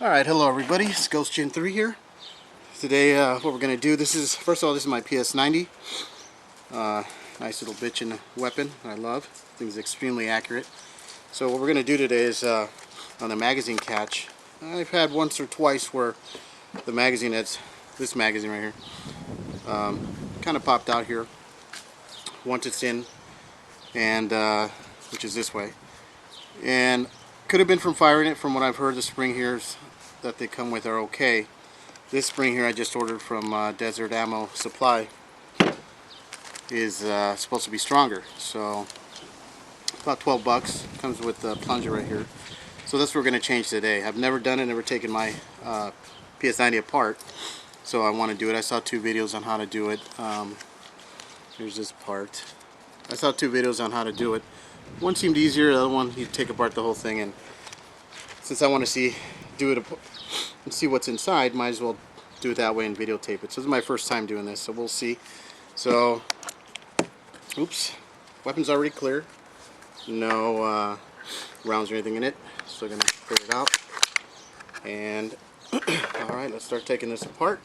Alright, hello everybody, it's Ghost Gen 3 here. Today what we're going to do, first of all, this is my PS90. Nice little bitchin' weapon, I love. Thing's extremely accurate. So what we're going to do today is on the magazine catch. I've had once or twice where the magazine, this magazine right here, kind of popped out here. Once it's in, and which is this way. And could have been from firing it. From what I've heard, the spring here that they come with are okay. This spring here I just ordered from Desert Ammo Supply is supposed to be stronger. So about 12 bucks. Comes with the plunger right here. So that's what we're going to change today. I've never done it, never taken my PS90 apart. So I want to do it. I saw 2 videos on how to do it. Here's this part. I saw 2 videos on how to do it. One seemed easier, the other one you take apart the whole thing, and since I want to do it and see what's inside, might as well do it that way and videotape it. So this is my first time doing this, so we'll see. So, oops, weapon's already clear. No rounds or anything in it. Still gonna clear it out. And alright, let's start taking this apart.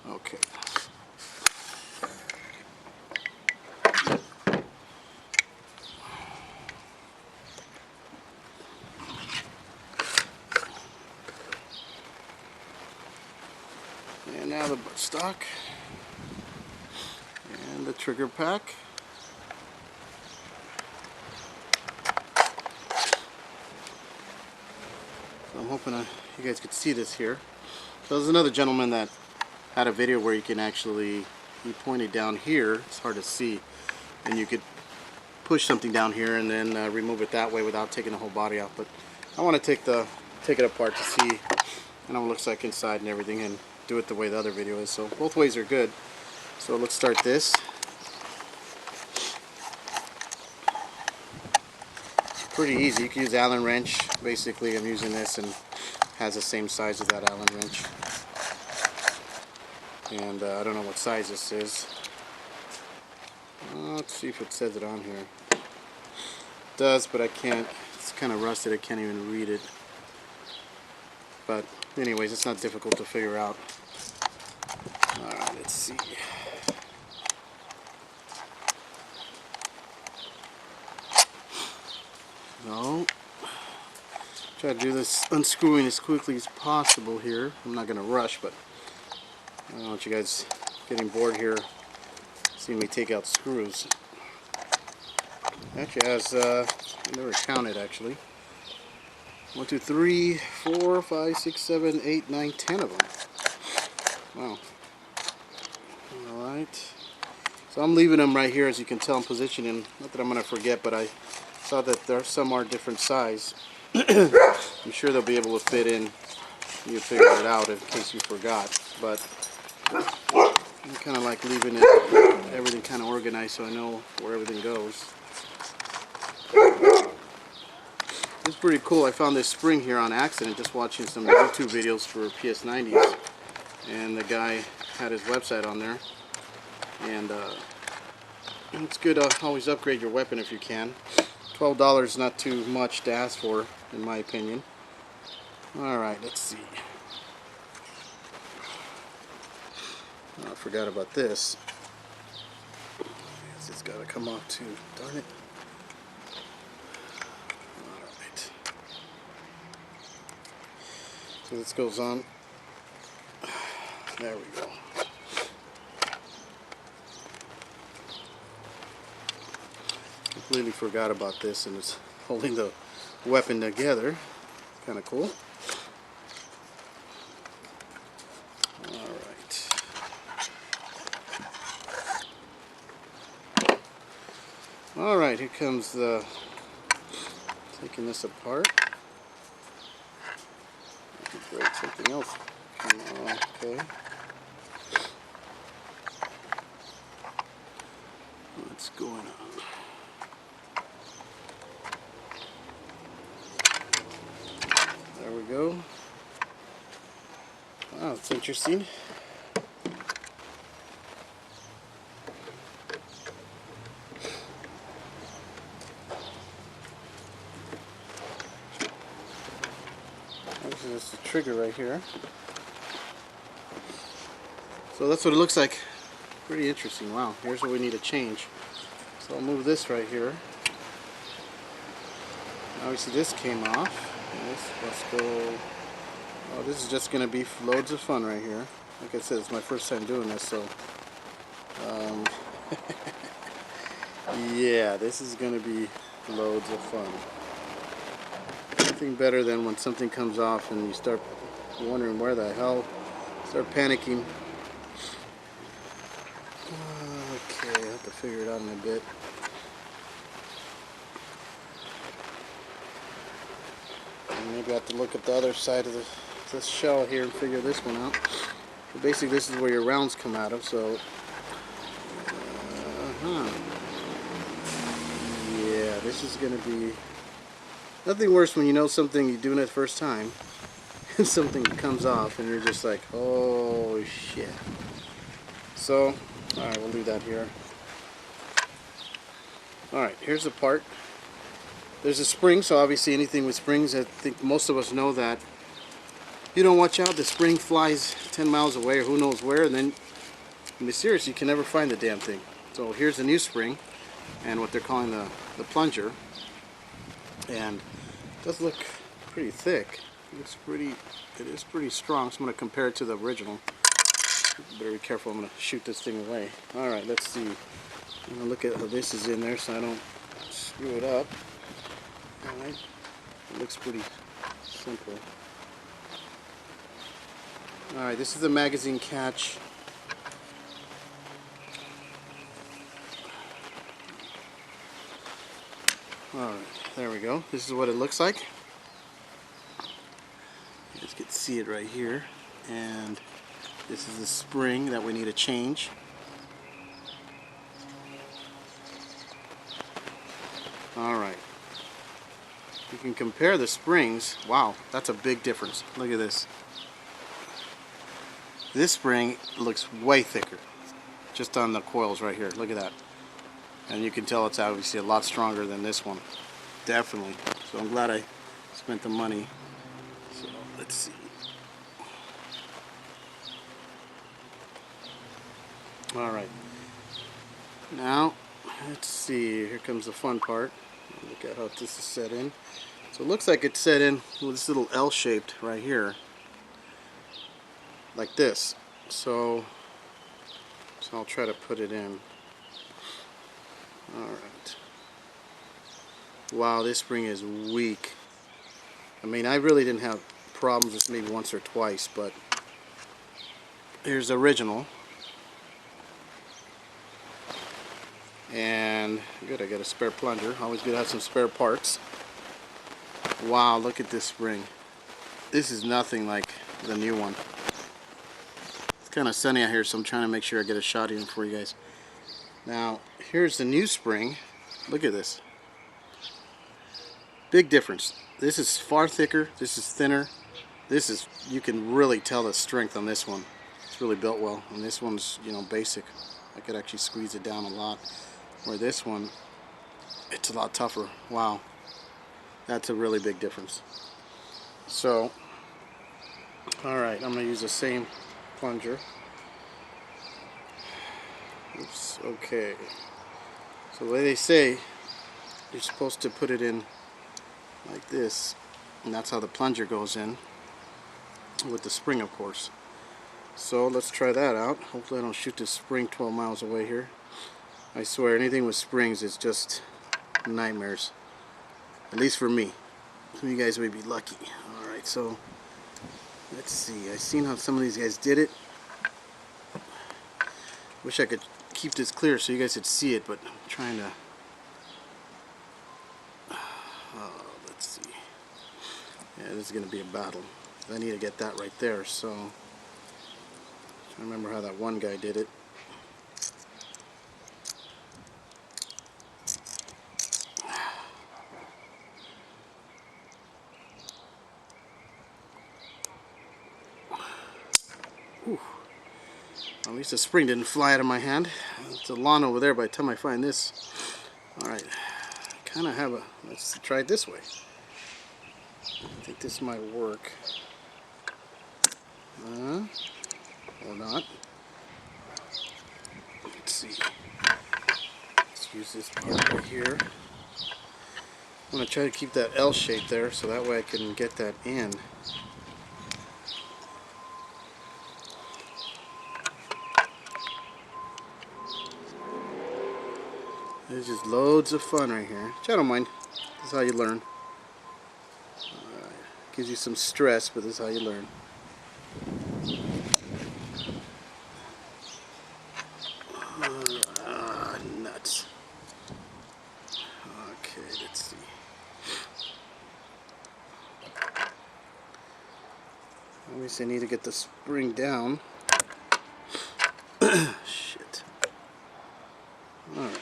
Okay. And now the buttstock and the trigger pack. So I'm hoping you guys could see this here. So there's another gentleman that had a video where you can actually, he pointed down here, it's hard to see, and you could push something down here and then remove it that way without taking the whole body out. But I want to take it apart to see what it looks like inside and everything, and do it the way the other video is. So both ways are good. So let's start this. Pretty easy. You can use Allen wrench. Basically I'm using this and has the same size as that Allen wrench. And I don't know what size this is. Let's see if it says it on here. It does, but I can't. It's kind of rusted. I can't even read it. But anyways, it's not difficult to figure out. Alright, let's see. So, try to do this unscrewing as quickly as possible here. I'm not going to rush, but I don't want you guys getting bored here seeing me take out screws. Actually has, I never counted actually. 1, 2, 3, 4, 5, 6, 7, 8, 9, 10 of them. Wow. Alright. So I'm leaving them right here, as you can tell, in positioning. Not that I'm going to forget, but I saw that some are different size. I'm sure they'll be able to fit in. You figure it out in case you forgot. But I'm kind of like leaving everything kind of organized so I know where everything goes. It's pretty cool. I found this spring here on accident just watching some YouTube videos for PS90s, and the guy had his website on there. And it's good to always upgrade your weapon if you can. $12 is not too much to ask for, in my opinion. Alright, let's see. Oh, I forgot about this. It's got to come off too. Darn it. Alright. So this goes on. There we go. Completely forgot about this, and it's holding the weapon together. Kind of cool. Alright. Alright, here comes the taking this apart. Break something else. Okay. What's going on? There we go. Wow, that's interesting. trigger right here. So that's what it looks like. Pretty interesting. Wow, here's what we need to change. So I'll move this right here. Obviously this came off. Let's go. Oh, this is just going to be loads of fun right here. Like I said, it's my first time doing this, so yeah, this is going to be loads of fun. Nothing better than when something comes off and you start wondering where the hell, start panicking. Okay, I have to figure it out in a bit. And maybe I have to look at the other side of this shell here and figure this one out. But basically this is where your rounds come out of, so yeah, this is going to be nothing worse when you know something, you're doing it the first time and something comes off and you're just like, oh shit. So alright, we'll leave that here. Alright, here's the part. There's a spring, so obviously anything with springs, I think most of us know that you don't watch out, the spring flies 10 miles away or who knows where, and then mysteriously you can never find the damn thing. So here's the new spring and what they're calling the plunger, and it does look pretty thick. It is pretty strong, so I'm going to compare it to the original. Better be careful, I'm going to shoot this thing away. Alright, let's see. I'm going to look at how this is in there so I don't screw it up. Alright, it looks pretty simple. Alright, this is the magazine catch. Alright, there we go. This is what it looks like. You guys can see it right here. And this is the spring that we need to change. Alright. You can compare the springs. Wow, that's a big difference. Look at this. This spring looks way thicker. Just on the coils right here. Look at that. And you can tell it's obviously a lot stronger than this one. Definitely. So I'm glad I spent the money. So let's see. Alright. Now, let's see. Here comes the fun part. Look at how this is set in. So it looks like it's set in with this little L-shaped right here. Like this. So I'll try to put it in. Alright. Wow, this spring is weak. I mean, I really didn't have problems with maybe once or twice, but here's the original. And good, I got a spare plunger. Always good to have some spare parts. Wow, look at this spring. This is nothing like the new one. It's kind of sunny out here, so I'm trying to make sure I get a shot in for you guys. Now, here's the new spring. Look at this. Big difference. This is far thicker. This is thinner. This is, you can really tell the strength on this one. It's really built well. And this one's, you know, basic. I could actually squeeze it down a lot. Where this one, it's a lot tougher. Wow. That's a really big difference. So, alright, I'm going to use the same plunger. Oops, okay. So the way they say, you're supposed to put it in like this, and that's how the plunger goes in, with the spring of course. So let's try that out. Hopefully I don't shoot this spring 12 miles away here. I swear, anything with springs is just nightmares. At least for me. Some of you guys may be lucky. Alright, so let's see. I've seen how some of these guys did it. Wish I could keep this clear so you guys could see it, but I'm trying to... let's see. Yeah, this is going to be a battle. I need to get that right there, so... I remember how that one guy did it. Whew. At least the spring didn't fly out of my hand. It's a lawn over there by the time I find this. Alright, kind of have a... let's try it this way. I think this might work. Or not. Let's see. Let's use this part right here. I'm going to try to keep that L shape there so that way I can get that in. There's just loads of fun right here, which I don't mind. This is how you learn. Gives you some stress, but this is how you learn. Nuts. Okay, let's see. Obviously I need to get the spring down. Shit. Alright.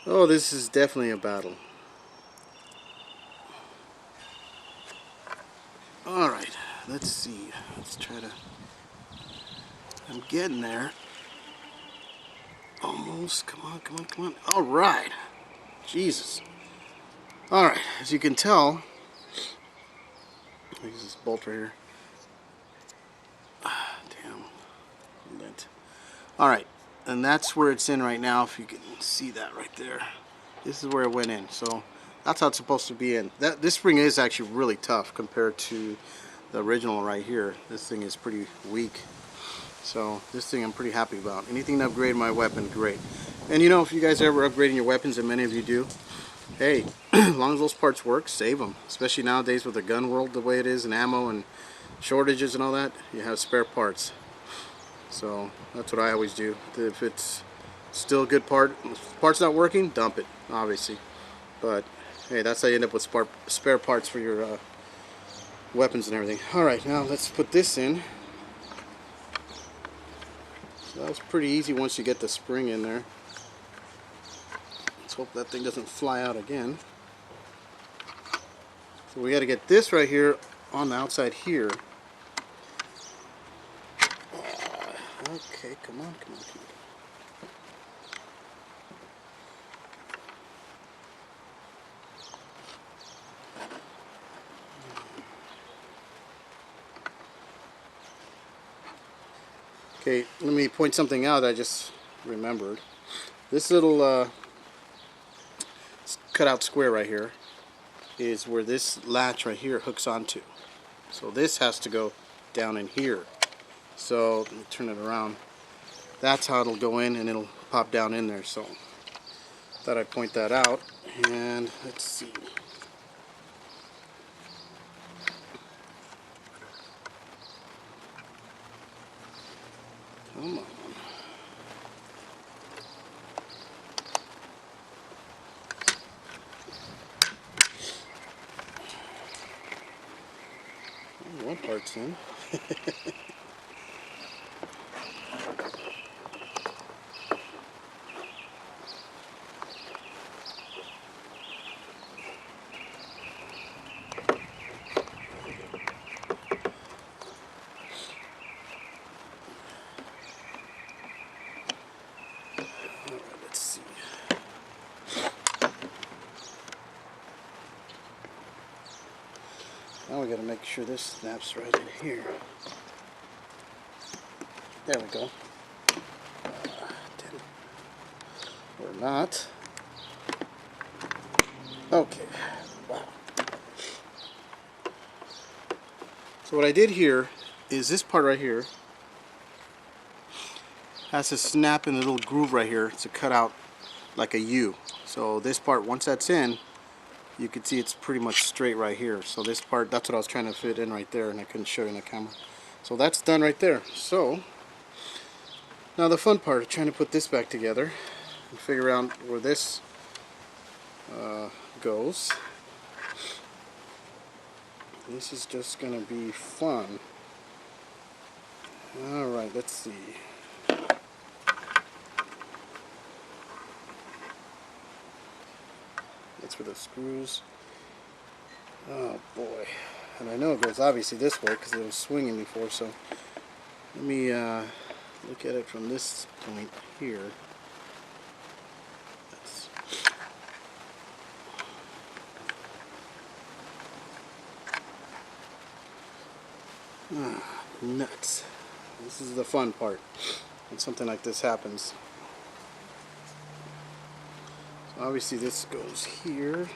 Oh, this is definitely a battle. Alright, let's see. Let's try to... I'm getting there. Almost. Come on, come on, come on. Alright. Jesus. Alright, as you can tell, use this bolt right here. Damn. Lint. Alright, and that's where it's in right now, if you can see that right there. This is where it went in, so that's how it's supposed to be in. This spring is actually really tough compared to the original right here. This thing is pretty weak. So this thing I'm pretty happy about. Anything to upgrade my weapon, great. And you know, if you guys are ever upgrading your weapons, and many of you do, hey, as long as those parts work, save them. Especially nowadays with the gun world the way it is, and ammo and shortages and all that, you have spare parts. So that's what I always do. If it's still a good part, if the part's not working, dump it, obviously. But hey, that's how you end up with spare parts for your weapons and everything. Alright, now let's put this in. So that was pretty easy once you get the spring in there. Let's hope that thing doesn't fly out again. So we got to get this right here on the outside here. Okay, come on, come on, come on. Okay, let me point something out I just remembered. This little cutout square right here is where this latch right here hooks onto. So this has to go down in here. So let me turn it around. That's how it'll go in, and it'll pop down in there. So thought I'd point that out. And let's see. Come on. One part's in. Let's see. Now we got to make sure this snaps right in here. There we go. Or not. Okay. Wow. So what I did here is this part right here has to snap in the little groove right here to cut out like a U. So this part, once that's in, you can see it's pretty much straight right here. So this part, that's what I was trying to fit in right there, and I couldn't show you in the camera. So that's done right there. So now the fun part of trying to put this back together and figure out where this goes. This is just going to be fun. Alright, let's see. That's for the screws. Oh boy. And I know it goes obviously this way because it was swinging before, so let me look at it from this point here. Nuts. This is the fun part when something like this happens. So obviously this goes here.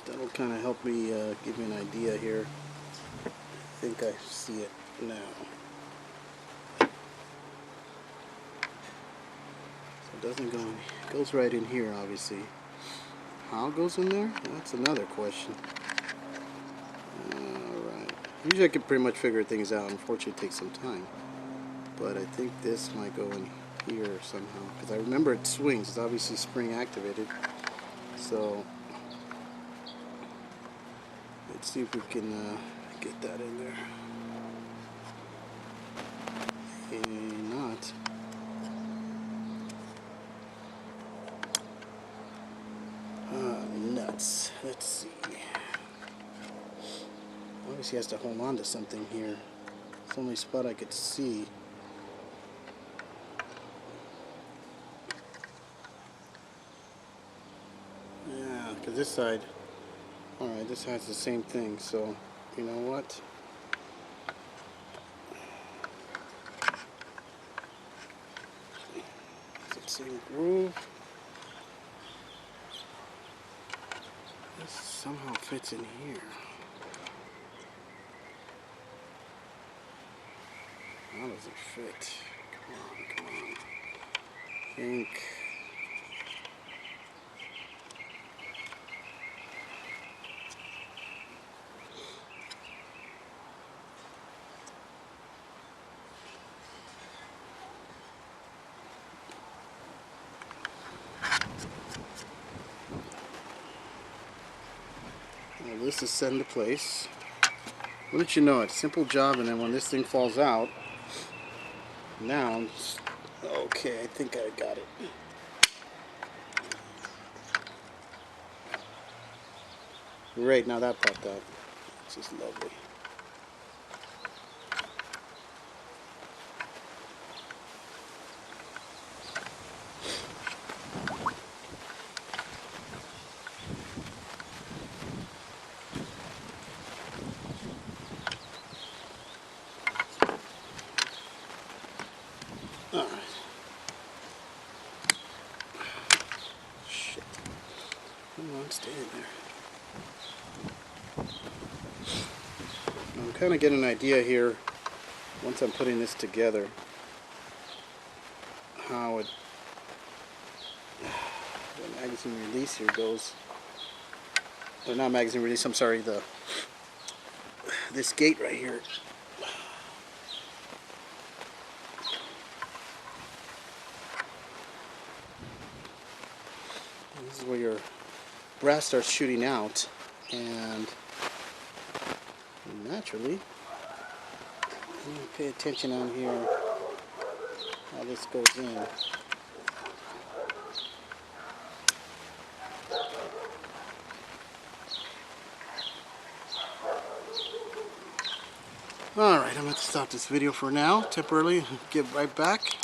That'll kind of help me give me an idea here. I think I see it now. So it doesn't go in, it goes right in here obviously. How it goes in there? That's another question. Alright. Usually I can pretty much figure things out. Unfortunately it takes some time. But I think this might go in here somehow. Because I remember it swings. It's obviously spring activated. So let's see if we can get that in there. Not. Nuts. Let's see. Obviously has to hold on to something here. It's the only spot I could see. Yeah, because this side, alright, this has the same thing, so you know what? It's the same groove. This somehow fits in here. How does it fit? Come on, come on. Think. Well, this is set into place. I'll let you know it's a simple job, and then when this thing falls out, now, okay, I think I got it. Great, now that popped out. This is lovely. Alright. Shit. Come on, stay in there. I'm kind of getting an idea here, once I'm putting this together, how it, the magazine release here goes. Or not magazine release, I'm sorry, this gate right here. This is where your brass starts shooting out, and naturally, you need to pay attention on here how this goes in. Alright, I'm going to stop this video for now, temporarily, get right back.